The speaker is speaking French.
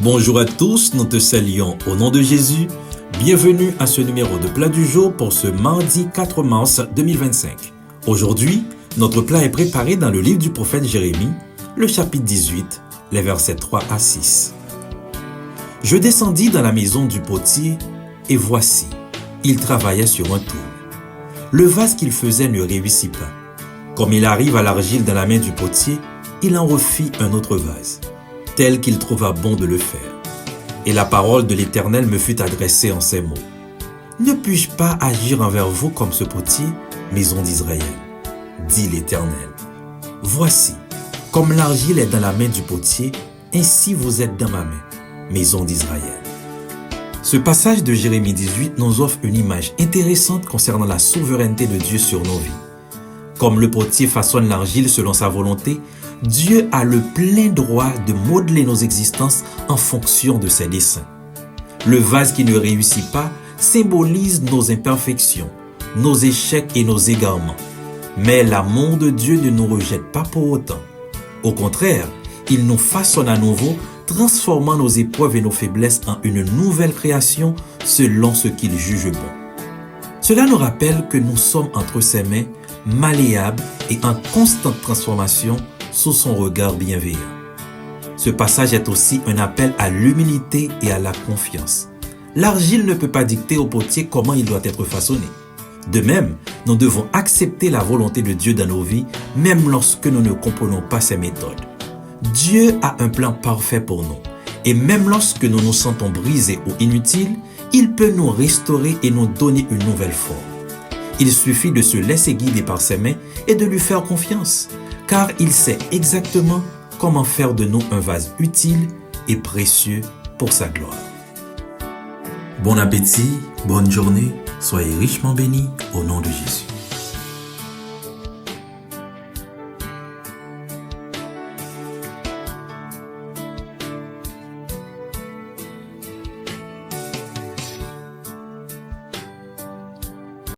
Bonjour à tous, nous te saluons au nom de Jésus. Bienvenue à ce numéro de plat du jour pour ce mardi 4 mars 2025. Aujourd'hui, notre plat est préparé dans le livre du prophète Jérémie, le chapitre 18, les versets 3 à 6. Je descendis dans la maison du potier, et voici, il travaillait sur un tour. Le vase qu'il faisait ne réussit pas. Comme il arrive à l'argile dans la main du potier, il en refit un autre vase, tel qu'il trouva bon de le faire. Et la parole de l'Éternel me fut adressée en ces mots. Ne puis-je pas agir envers vous comme ce potier, maison d'Israël, dit l'Éternel. Voici, comme l'argile est dans la main du potier, ainsi vous êtes dans ma main, maison d'Israël. Ce passage de Jérémie 18 nous offre une image intéressante concernant la souveraineté de Dieu sur nos vies. Comme le potier façonne l'argile selon sa volonté, Dieu a le plein droit de modeler nos existences en fonction de ses desseins. Le vase qui ne réussit pas symbolise nos imperfections, nos échecs et nos égarements. Mais l'amour de Dieu ne nous rejette pas pour autant. Au contraire, il nous façonne à nouveau, transformant nos épreuves et nos faiblesses en une nouvelle création selon ce qu'il juge bon. Cela nous rappelle que nous sommes entre ses mains, malléables et en constante transformation sous son regard bienveillant. Ce passage est aussi un appel à l'humilité et à la confiance. L'argile ne peut pas dicter au potier comment il doit être façonné. De même, nous devons accepter la volonté de Dieu dans nos vies, même lorsque nous ne comprenons pas ses méthodes. Dieu a un plan parfait pour nous, et même lorsque nous nous sentons brisés ou inutiles, il peut nous restaurer et nous donner une nouvelle forme. Il suffit de se laisser guider par ses mains et de lui faire confiance, car il sait exactement comment faire de nous un vase utile et précieux pour sa gloire. Bon appétit, bonne journée, soyez richement bénis au nom de Jésus.